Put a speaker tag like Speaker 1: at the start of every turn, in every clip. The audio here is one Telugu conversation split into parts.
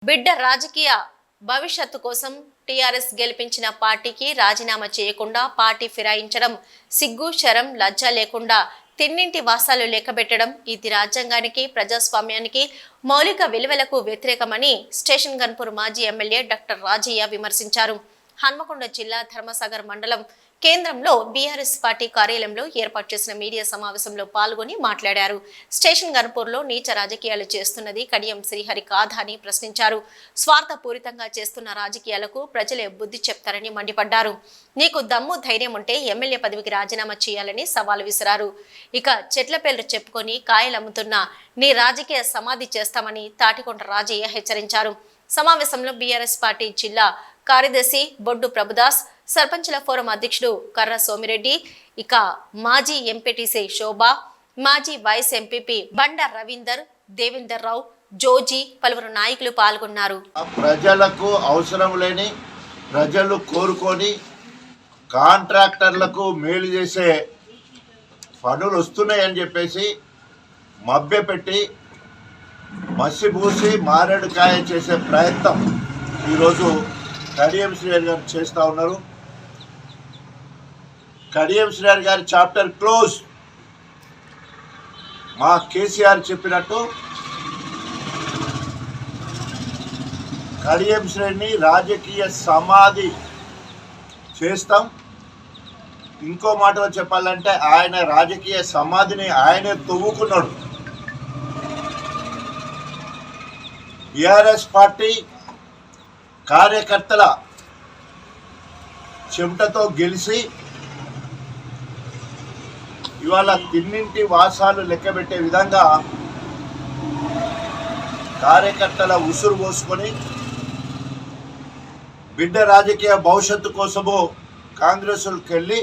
Speaker 1: బిడ్డ రాజకీయ భవిష్యత్తు కోసం టీఆర్ఎస్ గెలిపించిన పార్టీకి రాజీనామా చేయకుండా పార్టీ ఫిరాయించడం సిగ్గు శరం లజ్జ లేకుండా తిన్నింటి వాసాలు లెక్కబెట్టడం ఇది రాజ్యాంగానికి ప్రజాస్వామ్యానికి మౌలిక విలువలకు వ్యతిరేకమని స్టేషన్ గన్పూర్ మాజీ ఎమ్మెల్యే డాక్టర్ రాజయ్య విమర్శించారు. హన్మకొండ జిల్లా ధర్మసాగర్ మండలం కేంద్రంలో బీఆర్ఎస్ పార్టీ కార్యాలయంలో ఏర్పాటు చేసిన మీడియా సమావేశంలో పాల్గొని మాట్లాడారు. స్టేషన్ గన్పూర్లో నీచ రాజకీయాలు చేస్తున్నది కడియం శ్రీహరి కాదా అని ప్రశ్నించారు. స్వార్థపూరితంగా చేస్తున్న రాజకీయాలకు ప్రజలే బుద్ధి చెప్తారని మండిపడ్డారు. నీకు దమ్ము ధైర్యం ఉంటే ఎమ్మెల్యే పదవికి రాజీనామా చేయాలని సవాల్ విసిరారు. ఇక చెట్ల పేర్లు చెప్పుకొని కాయలమ్ముతున్న నీ రాజకీయ సమాధి చేస్తామని తాటికొండ రాజయ్య హెచ్చరించారు. సమావేశంలో బీఆర్ఎస్ పార్టీ జిల్లా కార్యదర్శి బొడ్డు ప్రభుదాస్, సర్పంచుల ఫోరం అధ్యక్షుడు కర్ర సోమిరెడ్డి, ఇక మాజీ ఎంపీటీసీ శోభ, మాజీ వైస్ ఎంపీపీ బండ రవీందర్, దేవేందర్ రావు, జోజీ పలువురు నాయకులు పాల్గొన్నారు.
Speaker 2: ప్రజలకు అవసరం లేని ప్రజలు కోరుకొని కాంట్రాక్టర్లకు మేలు చేసే పనులు వస్తున్నాయని చెప్పేసి మభ్యపెట్టి మసిబూసి మారేడుకాయ చేసే ప్రయత్నం ఈరోజు కడియం శ్రీహరి గారు చేస్తూ ఉన్నారు. కడియం శ్రీహరి గారి చాప్టర్ క్లోజ్. మా కేసీఆర్ చెప్పినట్టు కడియం శ్రీహరిని రాజకీయ సమాధి చేస్తాం. ఇంకో మాటలో చెప్పాలంటే ఆయన రాజకీయ సమాధిని ఆయనే తవ్వుకున్నాడు. బీఆర్ఎస్ పార్టీ కార్యకర్తల చెమటతో గెలిచి ఇవాళ తిన్నింటి వాసాలు లెక్కబెట్టే విధంగా కార్యకర్తల ఉసురు పోసుకొని బిడ్డ రాజకీయ భవిష్యత్తు కోసము కాంగ్రెస్కి వెళ్ళి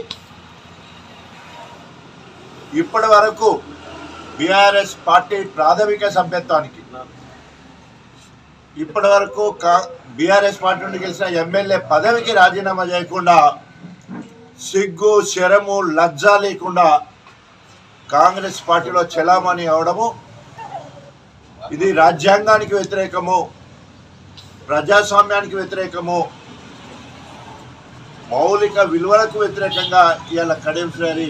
Speaker 2: ఇప్పటి వరకు బీఆర్ఎస్ పార్టీ ప్రాథమిక సభ్యత్వానికి ఇప్పటి వరకు బీఆర్ఎస్ పార్టీ నుండి గెలిచిన ఎమ్మెల్యే పదవికి రాజీనామా చేయకుండా సిగ్గు శరము లజ్జ లేకుండా కాంగ్రెస్ పార్టీలో చెలామణి అవడము ఇది రాజ్యాంగానికి వ్యతిరేకము, ప్రజాస్వామ్యానికి వ్యతిరేకము, మౌలిక విలువలకు వ్యతిరేకంగా ఇవాళ కడియం శ్రీహరి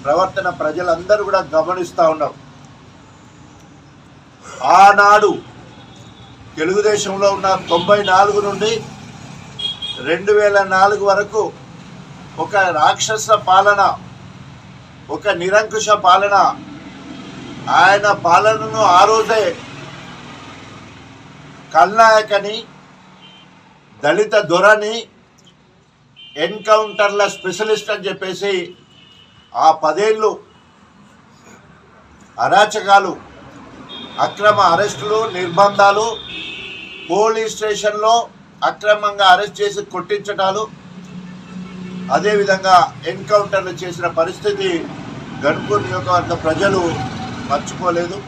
Speaker 2: ప్రవర్తన ప్రజలందరూ కూడా గమనిస్తూ ఉన్నారు. ఆనాడు తెలుగుదేశంలో ఉన్న 94 నుండి 2004 వరకు ఒక రాక్షస పాలన, ఒక నిరంకుశ పాలన, ఆయన పాలనను ఆ రోజే కల్నాయకని, దళిత దొరని, ఎన్కౌంటర్ల స్పెషలిస్ట్ అని చెప్పేసి ఆ 10 ఏళ్ళు అరాచకాలు, అక్రమ అరెస్టులు, నిర్బంధాలు, పోలీస్ స్టేషన్లో అక్రమంగా అరెస్ట్ చేసి కొట్టించటాలు, అదేవిధంగా ఎన్కౌంటర్లు చేసిన పరిస్థితి గన్పూర్ నియోజకవర్గ ప్రజలు మర్చిపోలేదు.